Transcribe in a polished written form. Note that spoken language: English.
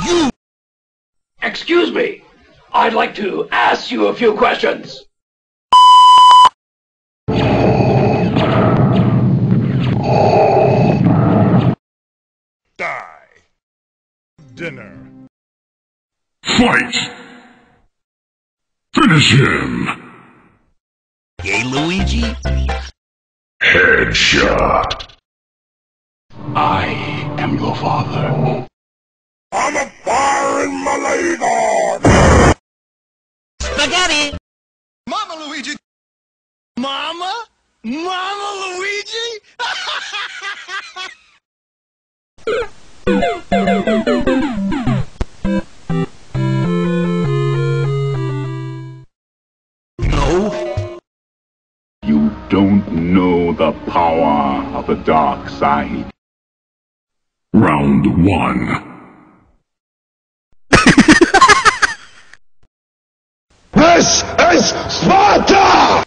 You! Excuse me. I'd like to ask you a few questions. Die. Dinner. Fight! Finish him! Yay, Luigi? Headshot! I am your father. I'm a fire in my leg. Spaghetti! Mama Luigi! Mama? Mama Luigi? No. You don't know the power of the dark side. Round 1. This is Sparta!